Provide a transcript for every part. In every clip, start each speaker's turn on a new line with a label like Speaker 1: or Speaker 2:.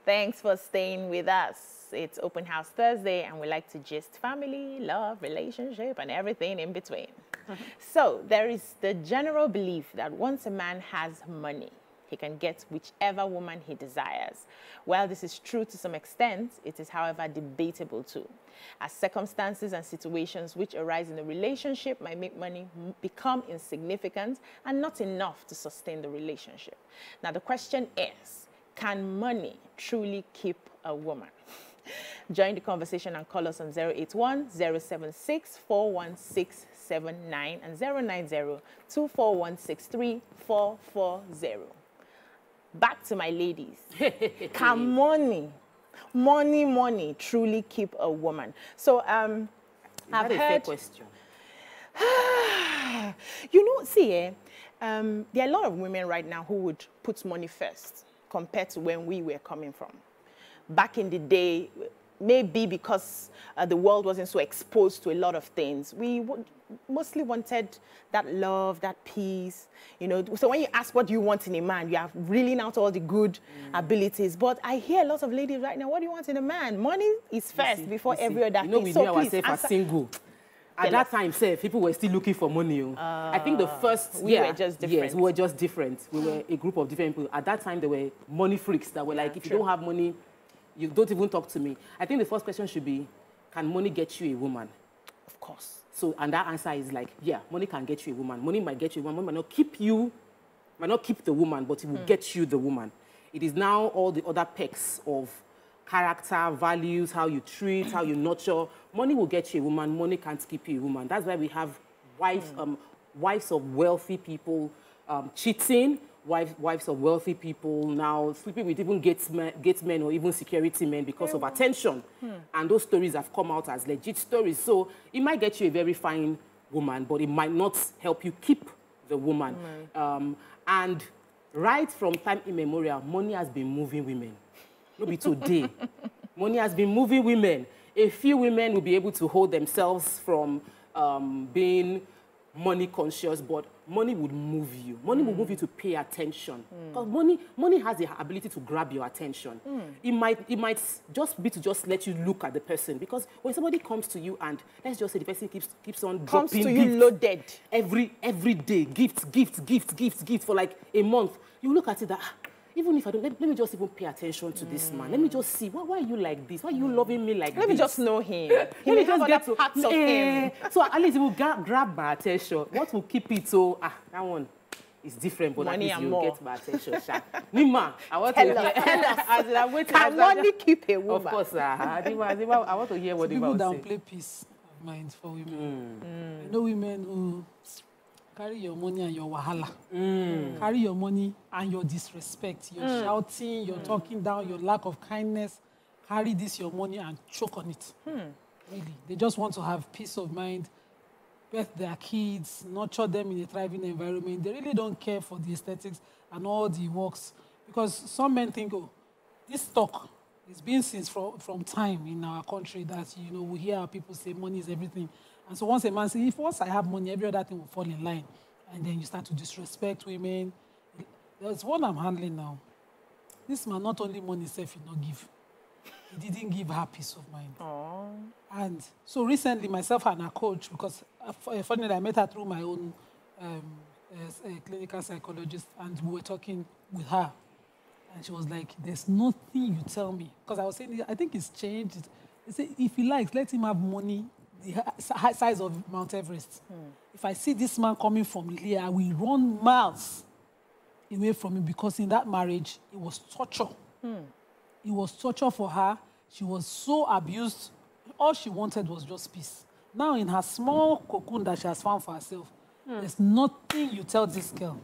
Speaker 1: Thanks for staying with us. It's Open House Thursday, and we like to gist family, love, relationship, and everything in between. So there is the general belief that once a man has money, he can get whichever woman he desires. While this is true to some extent, it is, however, debatable too, as circumstances and situations which arise in a relationship might make money become insignificant and not enough to sustain the relationship. Now, the question is, can money truly keep a woman? Join the conversation and call us on 081-076-41679 and 090-241-63440. Back to my ladies. Can money truly keep a woman? So I've heard...
Speaker 2: fair question.
Speaker 1: You know, see, there are a lot of women right now who would put money first compared to when we were coming from. Back in the day, maybe because the world wasn't so exposed to a lot of things, we mostly wanted that love, that peace, you know. So when you ask what do you want in a man, you are reeling out all the good abilities. But I hear a lot of ladies right now, what do you want in a man? Money is first before every other thing.
Speaker 2: You know, we
Speaker 1: so
Speaker 2: knew ourselves as single. At that time, people were still looking for money. I think the first
Speaker 1: we were just different.
Speaker 2: Yes, we were just different. We were a group of different people. At that time, there were money freaks that were like, if you don't have money, you don't even talk to me. I think the first question should be, can money get you a woman?
Speaker 1: Of course.
Speaker 2: So, and that answer is like, yeah, money can get you a woman. Money might get you a woman. Money might not keep you, might not keep the woman, but it will get you the woman. It is now all the other perks of character, values, how you treat, how you nurture. Money will get you a woman. Money can't keep you a woman. That's why we have wives of wealthy people cheating, wives of wealthy people now sleeping with even gate men or even security men because of attention. And those stories have come out as legit stories. So it might get you a very fine woman, but it might not help you keep the woman. And right from time immemorial, money has been moving women. Maybe today, money has been moving women. A few women will be able to hold themselves from being money conscious, but money would move you. Money will move you to pay attention. Because money has the ability to grab your attention. It might just be to just let you look at the person. Because when somebody comes to you and let's just say the person keeps on
Speaker 1: comes
Speaker 2: dropping
Speaker 1: to you loaded
Speaker 2: every day, gifts for like a month, you look at it that even if I don't, let me just even pay attention to this man. Let me just see, why are you like this? Why are you loving me like this?
Speaker 1: Let me just know him. Let me just get to parts of him.
Speaker 2: So at least it will grab my attention. What will keep it so, that one is different, but
Speaker 1: money
Speaker 2: at least
Speaker 1: you'll
Speaker 2: get my attention. Nima, I want to hear.
Speaker 1: Can money keep a woman?
Speaker 2: Of course, I want to hear what
Speaker 3: people
Speaker 2: say.
Speaker 3: downplay peace of mind for women. I know women who carry your money and your wahala. Carry your money and your disrespect. Your shouting, your talking down, your lack of kindness. Carry this, your money, and choke on it. Really. They just want to have peace of mind, birth their kids, nurture them in a thriving environment. They really don't care for the aesthetics and all the works. Because some men think, oh, this talk is being seen from time in our country that, you know, we hear our people say money is everything. And so once a man says, if once I have money, every other thing will fall in line. And then you start to disrespect women. There's one I'm handling now. This man, not only money self, he not give. He didn't give her peace of mind.
Speaker 1: Aww.
Speaker 3: And so recently, myself and a coach, because funny, I met her through my own as a clinical psychologist, and we were talking with her. And she was like, there's nothing you tell me. Because I was saying, I think it's changed. They say, if he likes, let him have money the size of Mount Everest. If I see this man coming from here, I will run miles away from him, because in that marriage, it was torture. It was torture for her. She was so abused. All she wanted was just peace. Now, in her small cocoon that she has found for herself, there's nothing you tell this girl.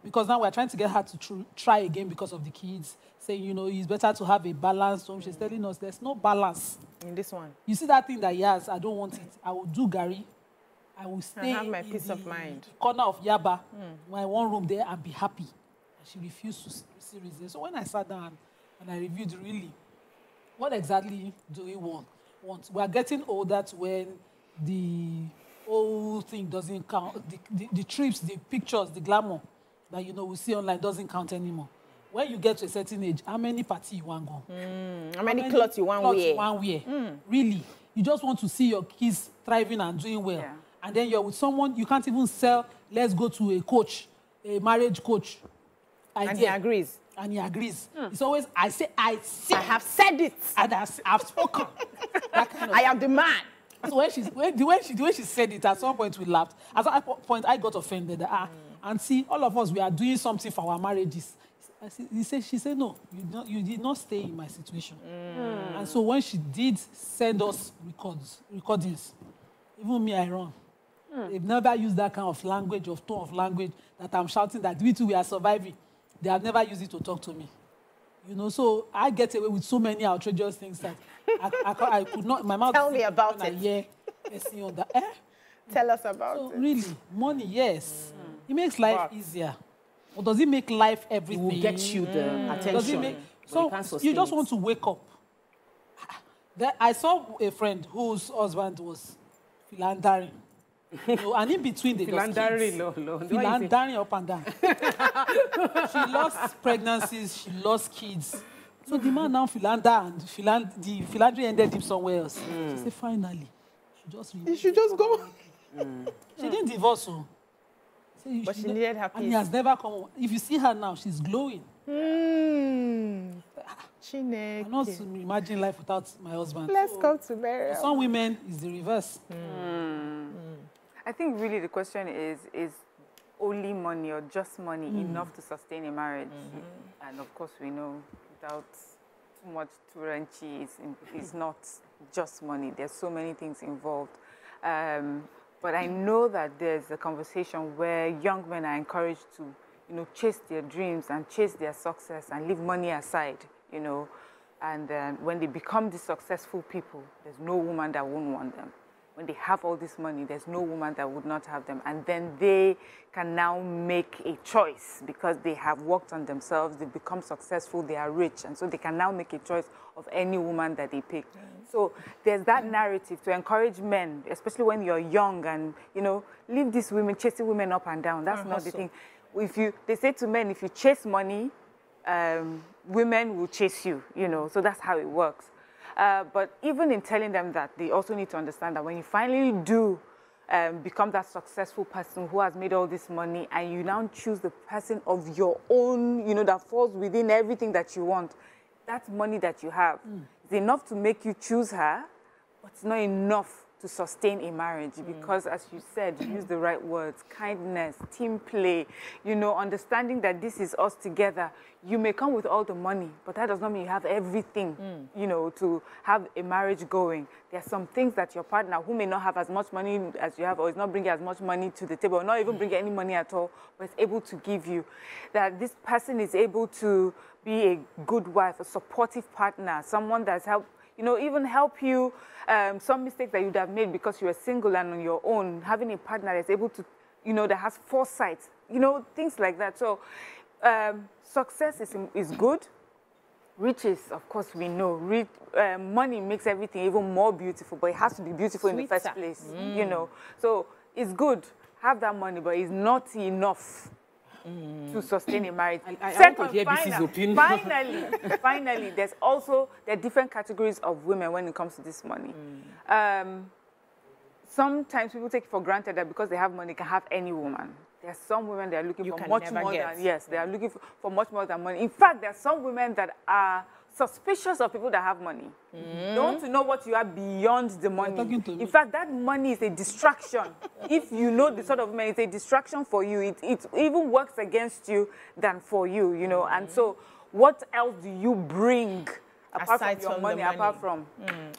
Speaker 3: Because now we're trying to get her to try again because of the kids, saying, you know, it's better to have a balanced home. She's telling us there's no balance.
Speaker 1: In this one.
Speaker 3: You see that thing that he has, I don't want it. I will do Gary. I will stay
Speaker 1: have my peace of mind.
Speaker 3: Corner of Yaba, my one room there, and be happy. And she refused to see reason. So when I sat down and I reviewed really, what exactly do we want? We are getting older to when the whole thing doesn't count. The trips, the pictures, the glamour that, you know, we see online doesn't count anymore. when you get to a certain age, how many parties you want go?
Speaker 1: How many clothes you want wear?
Speaker 3: Really. You just want to see your kids thriving and doing well.
Speaker 4: Yeah.
Speaker 3: And then you're with someone, you can't even sell, let's go to a coach, a marriage coach.
Speaker 1: And he agrees.
Speaker 3: And he agrees. It's always, I
Speaker 1: have said it.
Speaker 3: And I've spoken.
Speaker 1: I am the man.
Speaker 3: So the way she said it, at some point we laughed. At some point I got offended. And see, all of us, we are doing something for our marriages. She said, no, you did not stay in my situation. And so when she did send us recordings, even me, I run. They've never used that kind of language, of tone of language, that I'm shouting that we too, we are surviving. They have never used it to talk to me. You know, so I get away with so many outrageous things that I could not, my mouth...
Speaker 1: Tell me about it. Tell us about it.
Speaker 3: Really, money, yes. It makes life easier. Or does it make life everything?
Speaker 2: It will get you the attention. Does it make,
Speaker 3: so you just want to wake up. I saw a friend whose husband was philandering. You know, and in between they
Speaker 2: philandering,
Speaker 3: philandering up and down. She lost pregnancies, she lost kids. So the man now philander, and the philandering ended him somewhere else. She said, finally,
Speaker 1: you should just go.
Speaker 3: She didn't divorce him.
Speaker 1: But she needed her peace.
Speaker 3: And he has never come. If you see her now, she's glowing. I cannot imagine life without my husband.
Speaker 1: Let's go to Mary.
Speaker 3: For some women, it's the reverse.
Speaker 4: I think really the question is only money or just money enough to sustain a marriage? And of course we know without too much turanchi, it's not just money. There's so many things involved. But I know that there's a conversation where young men are encouraged to, you know, chase their dreams and chase their success and leave money aside, you know. And when they become the successful people, there's no woman that won't want them. When they have all this money, there's no woman that would not have them. And then they can now make a choice because they have worked on themselves, they've become successful, they are rich. And so they can now make a choice of any woman that they pick. So there's that narrative to encourage men, especially when you're young and, you know, leave these women, chasing women up and down. That's not the thing. They say to men, if you chase money, women will chase you, you know. So that's how it works. But even in telling them that, they also need to understand that when you finally do become that successful person who has made all this money and you now choose the person of your own, you know, that falls within everything that you want, that money that you have is enough to make you choose her, but it's not enough to sustain a marriage because, as you said, you use the right words, kindness, team play, you know, understanding that this is us together. You may come with all the money, but that does not mean you have everything, you know, to have a marriage going. There are some things that your partner, who may not have as much money as you have, or is not bringing as much money to the table, or not even bringing any money at all, but is able to give you, that this person is able to be a good wife, a supportive partner, someone that's helped, you know, even help you, some mistakes that you'd have made because you were single and on your own, having a partner that's able to, you know, that has foresight, you know, things like that. So success is good. Riches, of course, we know. Money makes everything even more beautiful, but it has to be beautiful in the first place, you know. So it's good, have that money, but it's not enough to sustain a marriage. Finally, there are different categories of women when it comes to this money. Sometimes people take it for granted that because they have money, they can have any woman. There are some women that are looking for much more than, they are looking for much more than money. In fact, there are some women that are suspicious of people that have money. They want to know what you have beyond the money. In fact, that money is a distraction. If you know the sort of money, it's a distraction for you. It even works against you than for you, you know. And so what else do you bring apart from your money, apart from?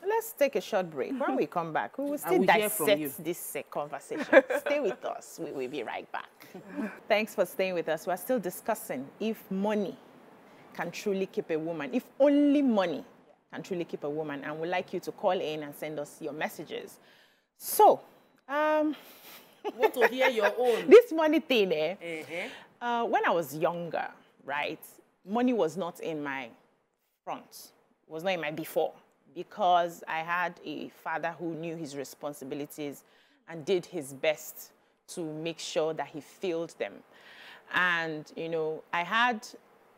Speaker 1: Let's take a short break. When we come back, we will still dissect this conversation. Stay with us. We will be right back. Thanks for staying with us. We're still discussing if money can truly keep a woman, if only money can truly keep a woman. And we'd like you to call in and send us your messages. So,
Speaker 2: want to hear your own.
Speaker 1: This money thing, when I was younger, right, money was not in my front, was not in my before, because I had a father who knew his responsibilities and did his best to make sure that he filled them. And, you know, I had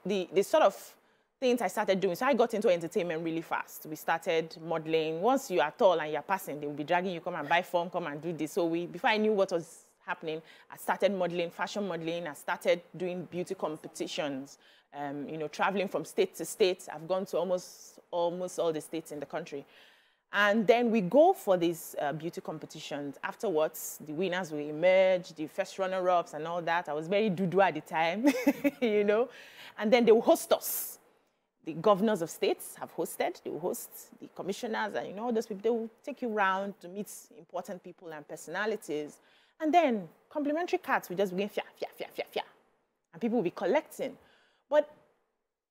Speaker 1: the sort of things I started doing. So I got into entertainment really fast. We started modeling. Once you are tall and you're passing, they will be dragging you, come and buy form, come and do this. So before I knew what was happening, I started modeling, fashion modeling. I started doing beauty competitions, you know, traveling from state to state. I've gone to almost all the states in the country. And then we go for these beauty competitions. Afterwards, the winners will emerge, the first runner-ups and all that. I was very dudu at the time, you know. And then they will host us. The governors of states have hosted. They will host the commissioners and, you know, all those people. They will take you around to meet important people and personalities. And then complimentary cards will just begin, fia, fia, fia, fia, fia. And people will be collecting. But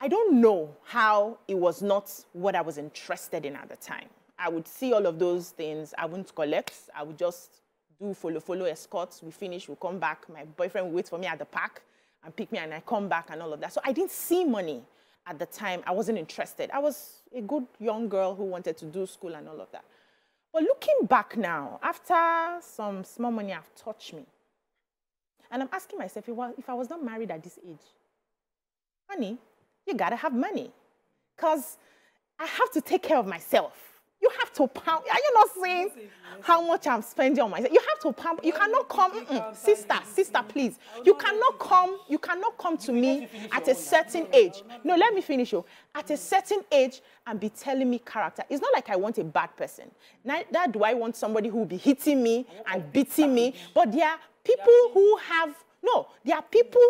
Speaker 1: I don't know how it was not what I was interested in at the time. I would see all of those things. I wouldn't collect. I would just do follow escorts. We finish, we'll come back. My boyfriend would wait for me at the park and pick me, and I come back and all of that. So I didn't see money at the time. I wasn't interested. I was a good young girl who wanted to do school and all of that. But looking back now, after some small money have touched me, and I'm asking myself, if I was not married at this age, honey, you gotta have money. Because I have to take care of myself. You have to pump. Are you not seeing how much I'm spending on myself? You have to pump. You cannot come, sister, please. You cannot come to me at a certain age. No, let me finish you. At a certain age and be telling me character. It's not like I want a bad person. Neither do I want somebody who will be hitting me and beating me. But there are people who have, there are people.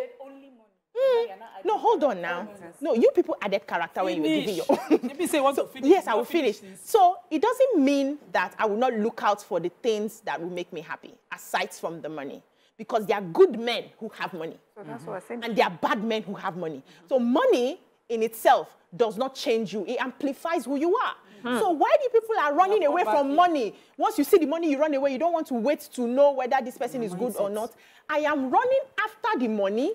Speaker 1: No, hold on now. No, you people added character when you were giving your own.
Speaker 3: Maybe say want to finish.
Speaker 1: Yes, I will finish. So it doesn't mean that I will not look out for the things that will make me happy, aside from the money. Because there are good men who have money.
Speaker 4: So that's what I said.
Speaker 1: And there are bad men who have money. So money in itself does not change you. It amplifies who you are. So why do people are running away from money? Once you see the money, you run away. You don't want to wait to know whether this person is good or not. I am running after the money,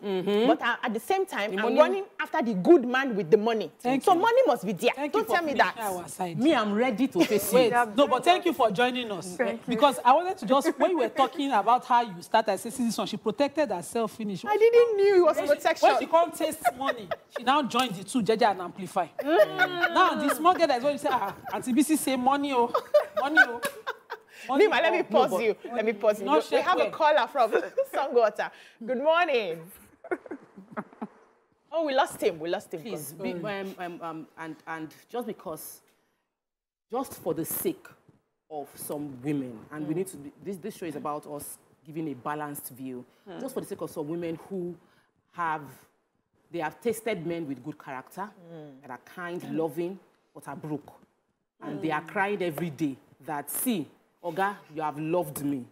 Speaker 1: but at the same time, I'm running after the good man with the money. So money must be there. Don't tell me that.
Speaker 2: Me, I'm ready to face
Speaker 3: Wait, no, but thank you for joining us. Because I wanted to just, when you were talking about how you started as a citizen, she protected herself, finish.
Speaker 1: I didn't know it was protection.
Speaker 3: When she can't taste money, she now joined the two, Jaja and Amplify. Now, this small girl is when you say, Auntie BC say money, oh, money, oh.
Speaker 1: Nima, let me pause you. Let me pause you. We have a caller from Songwater. Good morning. Oh, we lost him.
Speaker 2: Please, and just because, just for the sake of some women, and we need to be, this show is about us giving a balanced view, just for the sake of some women who they have tasted men with good character, that are kind, loving, but are broke. And they are crying every day that, see, Oga, you have loved me.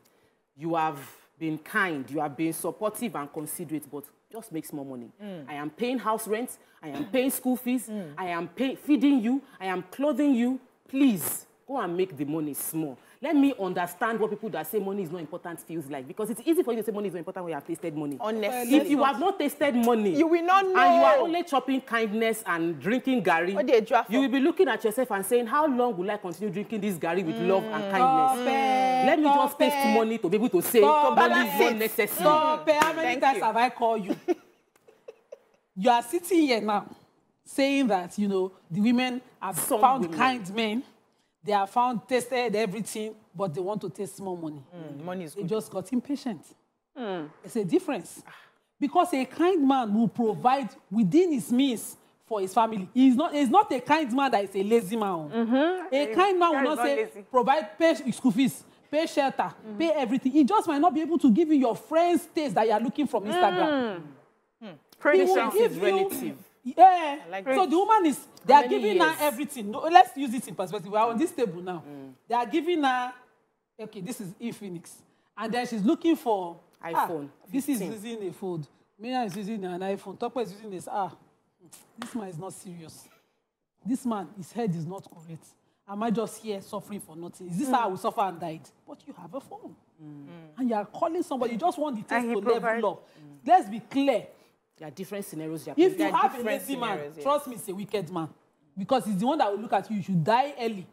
Speaker 2: You have been kind. You have been supportive and considerate, but just make small money. I am paying house rent. I am paying school fees. I am feeding you. I am clothing you. Please, go and make the money small. Let me understand what people that say money is not important feels like. Because it's easy for you to say money is not important when you have tasted money.
Speaker 1: Honestly.
Speaker 2: If you have not tasted money,
Speaker 1: you will not know.
Speaker 2: And you are only chopping kindness and drinking gari, you will be looking at yourself and saying, how long will I continue drinking this gari with love and kindness? Let me just taste money to be able to say, money is not necessary.
Speaker 3: Stop. How many times have I called you? You are sitting here now saying that, you know, the women have found kind men. They have found, tasted everything, but they want to taste more money.
Speaker 1: Money is good.
Speaker 3: They just got impatient. It's a difference. Because a kind man will provide within his means for his family. He's not a kind man that is a lazy man. A kind man will not say, lazy. Provide, pay school fees, pay shelter, pay everything. He just might not be able to give you your friend's taste that you are looking from Instagram.
Speaker 2: He will give relative.
Speaker 3: Yeah, like so the woman is, they are giving her everything. No, let's use it in perspective. We are on this table now. They are giving her, okay, this is Infinix. And then she's looking for
Speaker 2: iPhone.
Speaker 3: This is using a phone. Mia is using an iPhone. Tokwe is using this. This man is not serious. This man, his head is not correct. Am I just here suffering for nothing? Is this how I will suffer and died? But you have a phone. And you are calling somebody. You just want the test to level up. Let's be clear.
Speaker 2: There are different scenarios.
Speaker 3: If you have a lazy man, trust me, it's a wicked man. Because it's the one that will look at you. You should die early.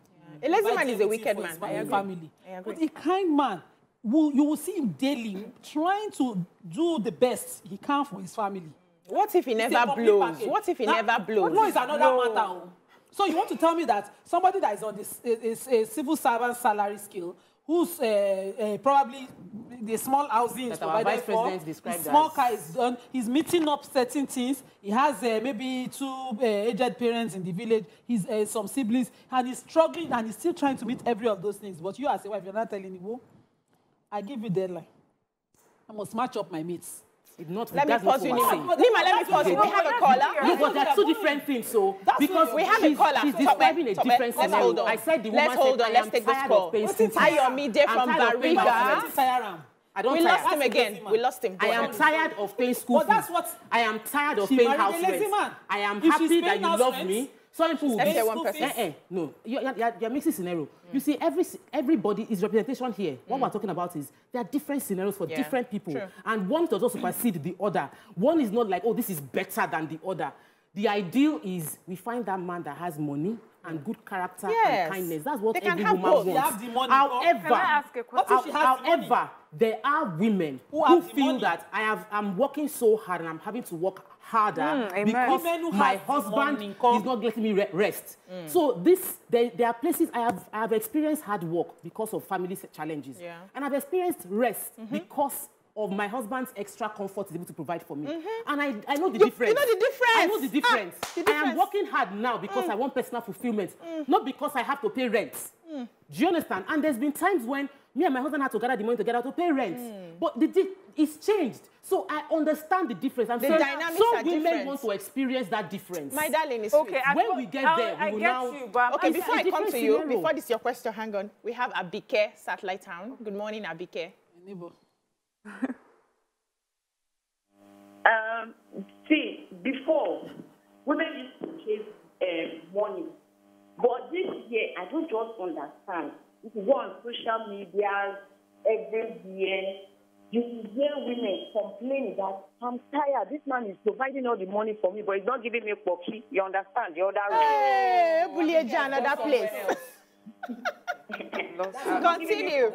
Speaker 1: A lazy man is a wicked man.
Speaker 3: Family. But a kind man, you will see him daily trying to do the best he can for his family.
Speaker 1: What if he never blows? What if he never blows?
Speaker 3: Blow is another matter. So you want to tell me that somebody that is on this is a civil servant salary scale, who's probably the small housing is provided for, his small car is done, he's meeting up certain things, he has maybe 2 aged parents in the village, he's some siblings, and he's struggling and he's still trying to meet every of those things. But you as a wife, you're not telling him, well, I give you deadline. I must match up my mates.
Speaker 1: Let me pause you, Nima. Let me pause you. We have a caller.
Speaker 2: No, but they're 2 different things. So because
Speaker 1: we have a caller.
Speaker 2: She's describing a different scenario. I said the woman said,
Speaker 1: let's take this call. Ayomide from Bariga. We lost him again. We lost him.
Speaker 2: I am tired of paying school fees.
Speaker 3: That's what
Speaker 2: I am tired of paying house rent. I am happy that you love me. Some people will be
Speaker 1: one person.
Speaker 2: No, you're mixing scenario. You see, everybody is representation here. What we're talking about is there are different scenarios for different people. True. And one does not supersede the other. One is not like, oh, this is better than the other. The ideal is we find that man that has money and good character and kindness. That's what every woman wants. However, there are women who feel that I'm working so hard and I'm having to work harder because my husband is not letting me rest. So there are places I have experienced hard work because of family challenges. Yeah. And I've experienced rest because of my husband's extra comfort is able to provide for me. And I know the difference.
Speaker 1: You know the difference.
Speaker 2: I know the difference. I am working hard now because I want personal fulfillment, not because I have to pay rent. Do you understand? And there's been times when me and my husband had to gather the money together to pay rent. But it's changed. So I understand the difference. I'm saying some women want to experience that difference.
Speaker 1: My darling is
Speaker 4: okay.
Speaker 1: When
Speaker 2: we get there, we will now...
Speaker 1: Okay, before I come to you, before this is your question, hang on. We have Abike, Satellite Town. Good morning, Abike.
Speaker 5: See, before, women used to chase money. But this year, I don't just understand. If you go on social media every year, you hear women complaining that I'm tired. This man is providing all the money for me, but he's not giving me coffee. You understand? The other
Speaker 1: way. Bulieja, another place. Continue.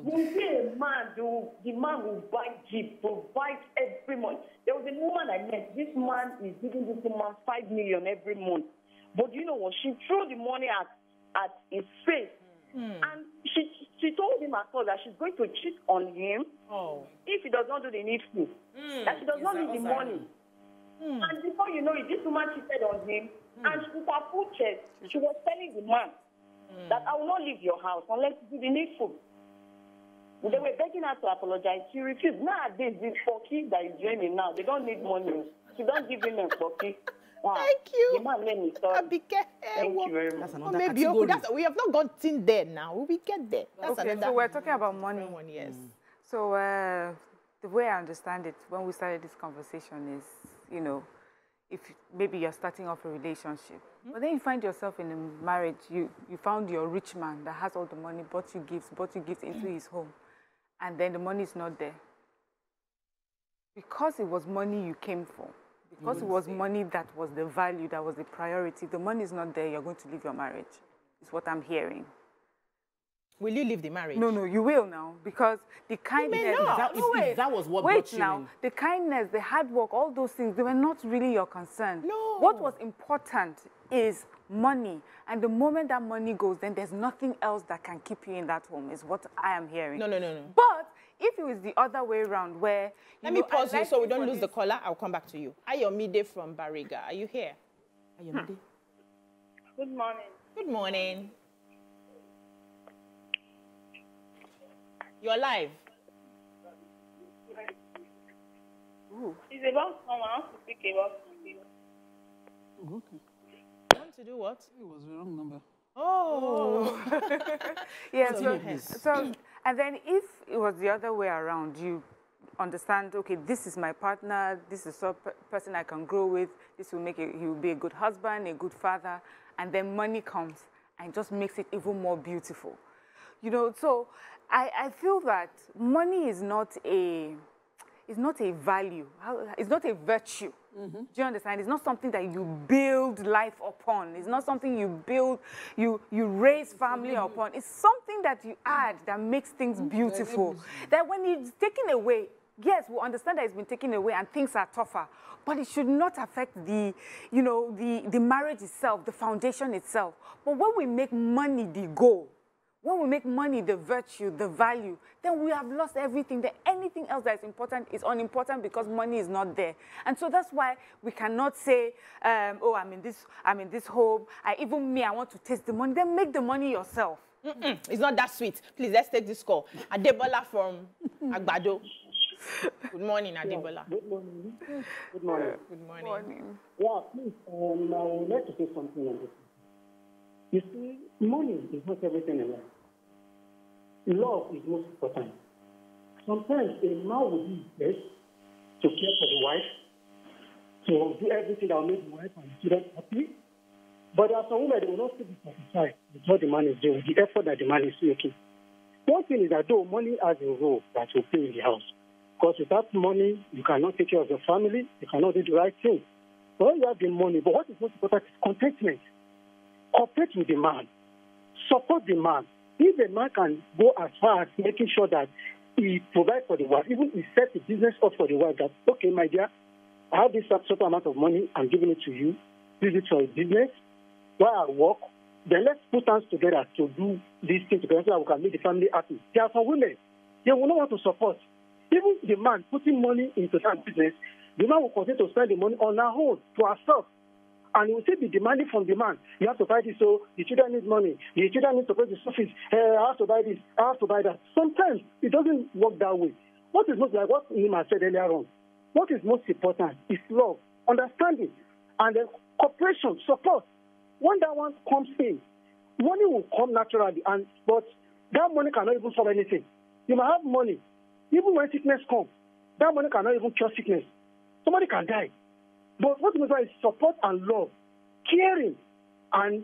Speaker 5: You see a man, the man will buy Jeep, provide every month. There was a woman I met. This man is giving this woman 5 million every month. But you know what? She threw the money at his face. And she told him at all that she's going to cheat on him if he does not do the needful. That she does not need the money. And before you know it, this woman cheated on him. And with her full chest, she was telling the man that I will not leave your house unless you do the needful. They were begging her to apologize. She refused. Nowadays, this Pocky that is dreaming now, they don't need money. She don't give him a Pocky. Wow.
Speaker 1: Thank you.
Speaker 5: The man, let me start.
Speaker 1: Thank
Speaker 5: you very much.
Speaker 1: Maybe we have not gotten there now. We get there. That's
Speaker 4: okay, so we're talking about money.
Speaker 1: Yes.
Speaker 4: So the way I understand it, when we started this conversation is, you know, if maybe you're starting off a relationship, but then you find yourself in a marriage, you found your rich man that has all the money, bought you gifts into his home, and then the money is not there. Because it was money you came for, because it was money that was the value, that was the priority, the money is not there, you're going to leave your marriage, is what I'm hearing.
Speaker 1: Will you leave the marriage?
Speaker 4: No, you will now, because the kindness...
Speaker 2: That was what
Speaker 4: wait
Speaker 2: brought you
Speaker 4: now,
Speaker 2: in.
Speaker 4: the kindness, the hard work, all those things, they were not really your concern.
Speaker 1: No.
Speaker 4: What was important is money. And the moment that money goes, then there's nothing else that can keep you in that home, is what I am hearing.
Speaker 1: No.
Speaker 4: But if it was the other way around, where...
Speaker 1: Let me pause you so we don't lose the caller. I'll come back to you. Ayomide from Bariga. Are you here? Ayomide.
Speaker 5: Good morning.
Speaker 1: Good morning. You're live.
Speaker 5: It's about someone. I want to speak about something.
Speaker 3: Okay.
Speaker 1: You want to do what?
Speaker 3: It was the wrong number.
Speaker 1: Oh.
Speaker 4: Yes. So, and then if it was the other way around, you understand, okay, this is my partner, this is a person I can grow with, this will make he will be a good husband, a good father, and then money comes and just makes it even more beautiful. You know, so I feel that money is not a value, it's not a virtue. Do you understand? It's not something that you build life upon. It's not something you build, you raise family upon. It's something that you add that makes things beautiful. That when it's taken away, Yes, we understand that it's been taken away and things are tougher, but it should not affect the, you know, the marriage itself, the foundation itself. But when we make money the goal, when we make money the virtue, the value, then we have lost everything. Then anything else that is important is unimportant because money is not there. And so that's why we cannot say, oh, I'm in this home. I want to taste the money. Then make the money yourself.
Speaker 1: It's not that sweet. Please, let's take this call. Adebola from Agbado. Good morning, Adebola.
Speaker 6: Good morning. Good morning.
Speaker 1: Good morning.
Speaker 6: Yeah, please, I would like to say something on this. You see, money is not everything in life. Love is most important. Sometimes a man will do his best to care for the wife, to do everything that will make the wife and the children happy. But as a woman, they will not still be satisfied with what the man is doing, the effort that the man is making. One thing is that though money has a role that will play in the house, because without money, you cannot take care of your family, you cannot do the right thing. So when you have the money, but what is most important is contentment. Cooperate with the man. Support the man. If the man can go as far as making sure that he provides for the wife, even he sets the business up for the wife that, okay, my dear, I have this certain amount of money, I'm giving it to you, use it for a business, while I work, then let's put hands together to do these things together so that we can make the family happy. There are some women, they will not want to support. Even the man putting money into that business, the man will continue to spend the money on her own, to herself. And he will still be demanding from the man, you have to buy this, so the children need money, the children need to pay the school fees, I have to buy this, I have to buy that. Sometimes it doesn't work that way. What is most, like what Nima said earlier on, what is most important is love, understanding, and then cooperation, support. When that one comes in, money will come naturally, but that money cannot even solve anything. You might have money, even when sickness comes, that money cannot even cure sickness. Somebody can die. But what is support and love, caring and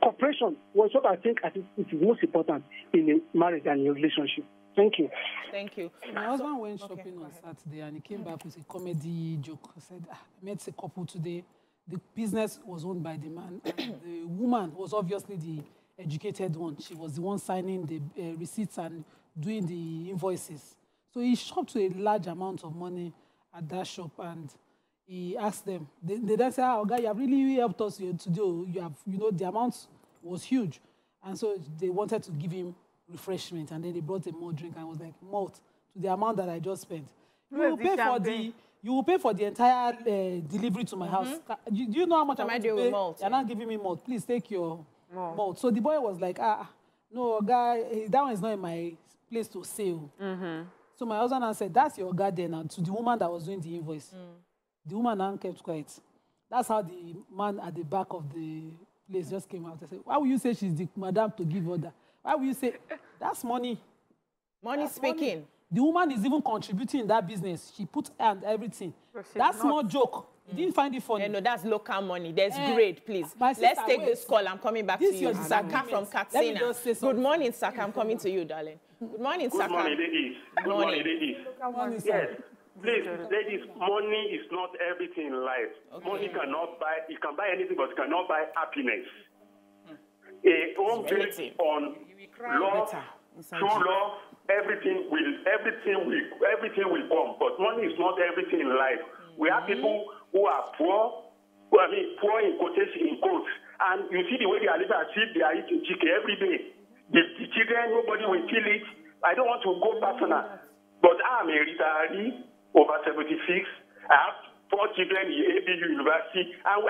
Speaker 6: cooperation was what I think is most important in a marriage and a relationship. Thank you.
Speaker 1: Thank you.
Speaker 3: My husband went shopping on Saturday and he came back with a comedy joke. He said, I met a couple today. The business was owned by the man. And the woman was obviously the educated one. She was the one signing the receipts and doing the invoices. So he shopped to a large amount of money at that shop and he asked them. They then said, oh, guy, you have really helped us today. You have, the amount was huge. And so they wanted to give him refreshment. And then they brought him more drink and was like, malt to the amount that I just spent. You will pay for the entire delivery to my house. Do you know how much I'm doing with malt? You're not giving me malt. Please take your malt. So the boy was like, no, guy, that one is not in my place to sell. So my husband said, that's your garden. And to the woman that was doing the invoice. The woman now kept quiet. That's how the man at the back of the place just came out and said, why would you say she's the madam to give order? Why would you say, that's money?
Speaker 1: Money speaking. Money.
Speaker 3: The woman is even contributing in that business. She put and everything. That's no joke. You didn't find it funny.
Speaker 1: No, that's local money. There's grade, please. Let's take this call. I'm coming back to you. Saka from Katsina. Good morning, Saka. I'm coming to you, darling. Good morning, Saka.
Speaker 7: Good morning, ladies. Good morning, ladies. Yes. Please, ladies, money is not everything in life. Okay. Money cannot buy, you can buy anything, but you cannot buy happiness. A home built on love, true love, everything will come. But money is not everything in life. We have people who are poor, poor in quotation, in quotes. And you see the way they are living as if they are eating chicken every day. The children, nobody will kill it. I don't want to go personal, but I'm a retiree. Over 76. I have 4 children in ABU University, and we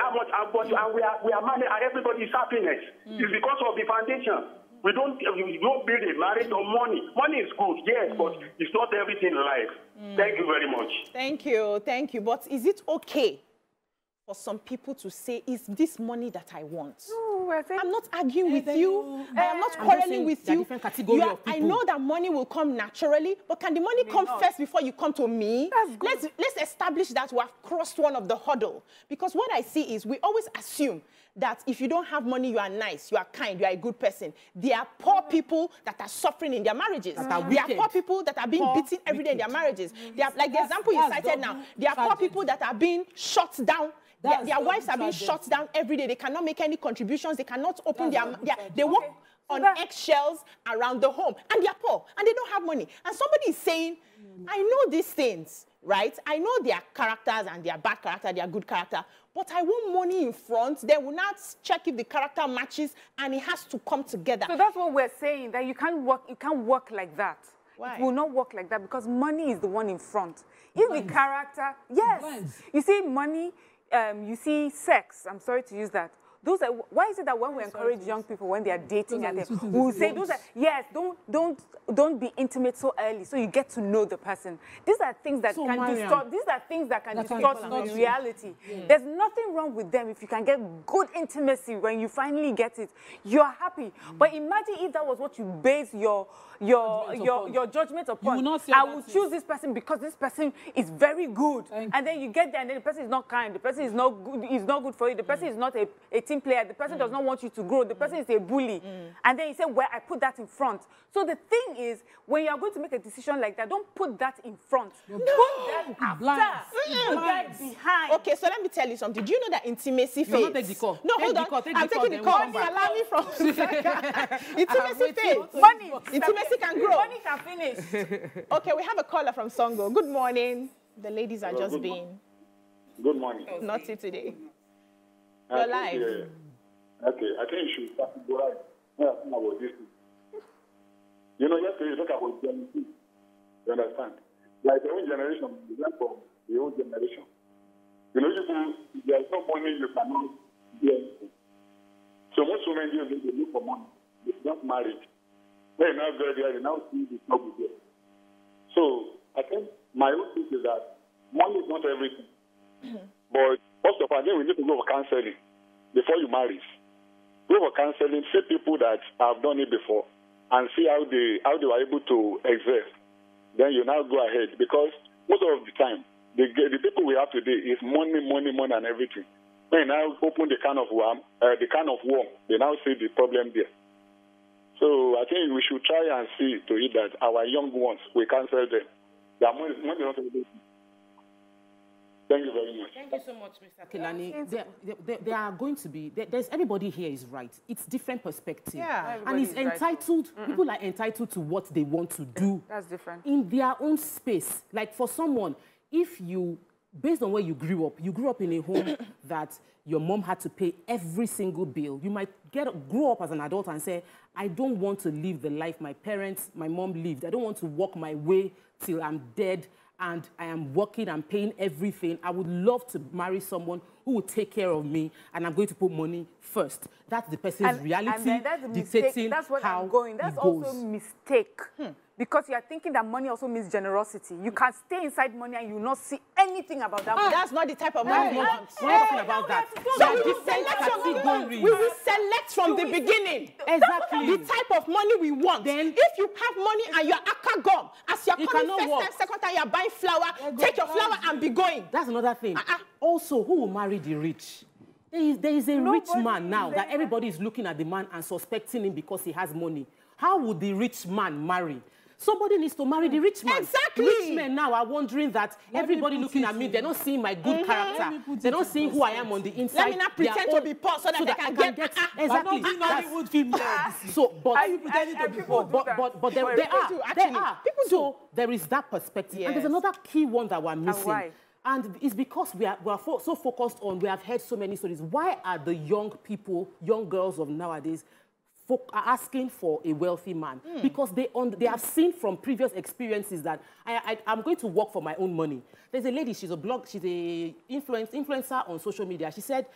Speaker 7: are managing everybody's happiness. It's because of the foundation. We don't build a marriage on money. Money is good, yes, but it's not everything in life. Thank you very much.
Speaker 1: Thank you. But is it okay for some people to say, is this money that I want?
Speaker 4: No,
Speaker 1: I'm not arguing with you. I am not quarreling with you. I know that money will come naturally, but can the money come first before you come to me? Let's establish that we have crossed one of the hurdle. Because what I see is we always assume that if you don't have money, you are nice, you are kind, you are a good person. There are poor people that are suffering in their marriages. There are poor people that are being beaten every day in their marriages. They are, like the example you cited now, there are poor people that are being shut down Their wives are being shut down every day. They cannot make any contributions. They cannot open they work on eggshells around the home. And they're poor. And they don't have money. And somebody is saying, I know these things, right? I know their characters and their bad character, their good character. But I want money in front. They will not check if the character matches. And it has to come together.
Speaker 4: So that's what we're saying, that you can't work like that.
Speaker 1: Why?
Speaker 4: It will not work like that because money is the one in front. If the character, yes. You see money, you see sex. I'm sorry to use that. Those are, why is it that when we encourage young people when they are dating and we will say those are, yes, don't be intimate so early so you get to know the person. These are things that can distort. These are things that can distort the reality. There's nothing wrong with them if you can get good intimacy when you finally get it. You're happy. But imagine if that was what you base your judgment upon. I will choose this person because this person is very good. And then you get there and then the person is not kind. The person is not good for you. The person is not a team player. The person does not want you to grow. The person is a bully. And then you say, well, I put that in front. So the thing is, when you are going to make a decision like that, don't put that in front. Put that after. Put that behind.
Speaker 1: Okay, so let me tell you something. Do you know that intimacy fades?
Speaker 2: Not take the call.
Speaker 1: No, hold on. I'm taking the call. Allow me from intimacy fades.
Speaker 4: Money.
Speaker 1: Intimacy can grow.
Speaker 4: Money can finish.
Speaker 1: Okay, we have a caller from Songo. Good morning. The ladies are just being naughty today. You're live.
Speaker 8: Okay, I think you should start to go right. About this. You know, yesterday you talk about jealousy. You understand? Like the old generation, we went from the old generation. You know, if there's no money, you cannot do anything. So most women they look for money. They don't marry. They're not very there. They now see the trouble there. So I think my own thing is that money is not everything. But first of all, then we need to go for counseling before you marry. Go for counseling, see people that have done it before, and see how they were able to exert. Then you now go ahead, because most of the time the people we have today is money, and everything. When now open the can of worm, they now see the problem there. So I think we should try and see to it that our young ones, we counsel them. Their money not everything. Thank you very much.
Speaker 2: Thank you so much, Mr. Kilani. There are going to be, there's everybody here is right. It's different perspective.
Speaker 1: Yeah.
Speaker 2: And it's entitled, people are entitled to what they want to do.
Speaker 4: That's different.
Speaker 2: In their own space. Like for someone, if you, based on where you grew up in a home that your mom had to pay every single bill. You might grow up as an adult and say, I don't want to live the life my mom lived. I don't want to walk my way till I'm dead and I am working and paying everything. I would love to marry someone who will take care of me and I'm going to put money first. That's the person's reality.
Speaker 4: And then that's a
Speaker 2: dictating
Speaker 4: that's what
Speaker 2: how
Speaker 4: I'm going. That's also a mistake. Because you are thinking that money also means generosity. You can stay inside money and you will not see anything about that money.
Speaker 1: That's not the type of money we want.
Speaker 2: We're not talking about that.
Speaker 1: So we will select from the beginning.
Speaker 2: Exactly.
Speaker 1: The type of money we want. Then, if you have money and you're aka gum, as you're coming first time, second time, you're buying flour, take your flour and be going.
Speaker 2: That's another thing. Also, who will marry the rich? There is a rich man now that everybody is looking at the man and suspecting him because he has money. How would the rich man marry? Somebody needs to marry the rich man.
Speaker 1: Exactly.
Speaker 2: Rich men now are wondering that everybody looking at me, they're not seeing my good character. They're not seeing who I am on the inside.
Speaker 1: Let me not pretend to be poor so that I can get
Speaker 2: exactly.
Speaker 3: Hollywood film.
Speaker 2: So, but
Speaker 3: are you pretending to be poor?
Speaker 2: But there are. People do. So there is that perspective. Yes. And there's another key one that we're missing. And why? And it's because we are so focused on, we have heard so many stories. Why are the young people, young girls of nowadays, are asking for a wealthy man? Because they have seen from previous experiences that I'm going to work for my own money. There's a lady, she's a influencer on social media. She said,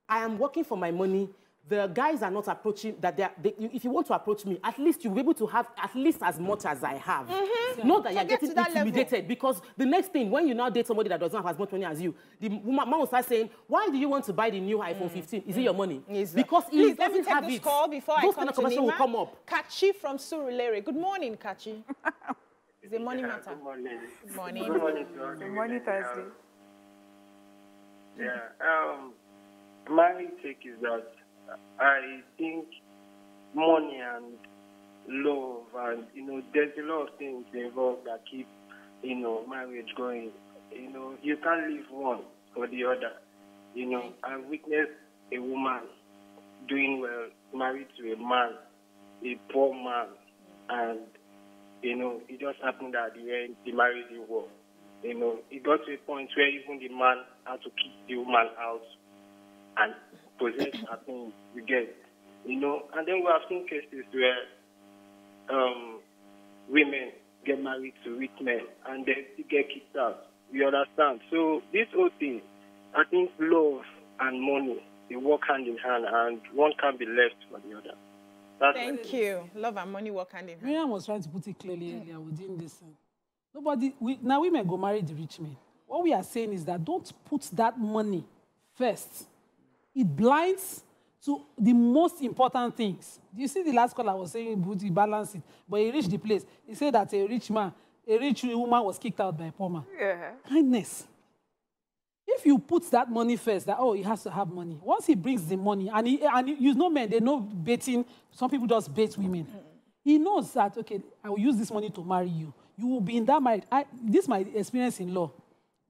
Speaker 2: I am working for my money. The guys are not approaching, if you want to approach me, at least you'll be able to have at least as much as I have. Not that you're getting intimidated, because the next thing, when you now date somebody that doesn't have as much money as you, the man will start saying, why do you want to buy the new iPhone 15? Is it your money? Because he doesn't have it.
Speaker 1: Call before
Speaker 2: those
Speaker 1: I
Speaker 2: kind of conversations will come up.
Speaker 1: Kachi from Surulere. Good morning, Kachi. It's a money matter.
Speaker 9: Good morning.
Speaker 1: Good morning.
Speaker 9: Good morning to all.
Speaker 4: Good morning, Thursday.
Speaker 9: My take is that I think money and love and, there's a lot of things involved that keep, marriage going. You can't leave one for the other. You know, I witnessed a woman doing well, married to a man, a poor man, and, you know, it just happened at the end, the marriage didn't work. You know, it got to a point where even the man had to kick the woman out and possess her things, you get. You know, and then we have seen cases where women get married to rich men and then they get kicked out. You understand? So this whole thing, I think love and money, they work hand in hand, and one can't be left for the other.
Speaker 1: Thank you. Love and money work hand in hand.
Speaker 3: Miriam was trying to put it clearly earlier. We didn't listen. Now women go marry the rich men. What we are saying is that don't put that money first. It blinds to the most important things. Do you see the last call I was saying, booty, balance it, but he reached the place. He said that a rich woman was kicked out by a poor man.
Speaker 4: Yeah.
Speaker 3: Kindness. If you put that money first, that, oh, he has to have money. Once he brings the money, and you know men, they know baiting. Some people just bait women. He knows that, okay, I will use this money to marry you. You will be in that marriage. This is my experience in law.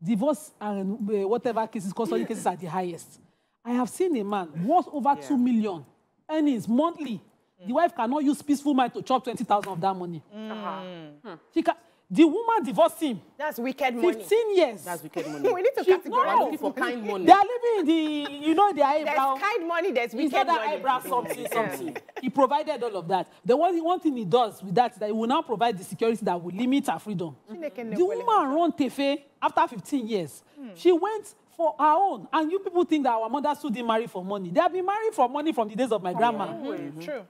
Speaker 3: Divorce and whatever cases, custody cases are the highest. I have seen a man worth over 2 million earnings monthly. The wife cannot use peaceful mind to chop 20,000 of that money. The woman divorced him.
Speaker 1: That's wicked money.
Speaker 3: 15 years.
Speaker 2: That's wicked money.
Speaker 1: We need to categorize.
Speaker 2: They're looking for kind money.
Speaker 3: They are living in the, you know, the eyebrow.
Speaker 1: There's kind money, there's wicked money.
Speaker 3: Eyebrow something. He provided all of that. The one thing he does with that is that he will now provide the security that will limit her freedom. The woman run Tefe after 15 years. She went for her own. And you people think that our mothers who didn't marry for money. They have been married for money from the days of my grandma.
Speaker 1: True.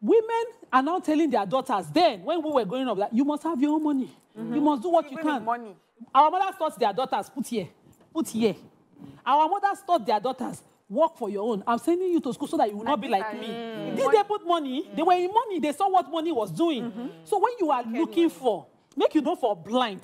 Speaker 3: Women are now telling their daughters, then, when we were growing up, that you must have your own money. You must do what you can.
Speaker 4: Money.
Speaker 3: Our mothers taught their daughters, put here, put here. Our mothers taught their daughters, work for your own. I'm sending you to school so that you will not be like me. Did they put money? They were in money. They saw what money was doing. So when you are looking for, make you know for blind.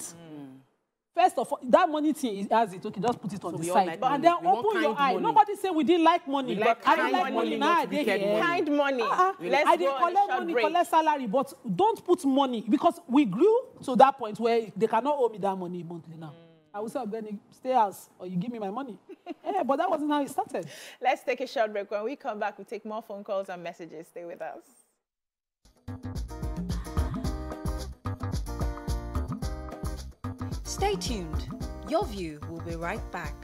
Speaker 3: First of all, that money thing has it. Okay, just put it on the side.
Speaker 2: Like
Speaker 3: and then open your eye. Nobody say we didn't like money.
Speaker 2: We like
Speaker 3: I don't like money. Now they here.
Speaker 1: Kind money.
Speaker 3: I didn't collect money, collect salary, but don't put money, because we grew to that point where they cannot owe me that money monthly now. I will say, Benny, stay house or you give me my money. Yeah, but that wasn't how it started.
Speaker 1: Let's take a short break. When we come back, we take more phone calls and messages. Stay with us.
Speaker 10: Stay tuned. Your View will be right back.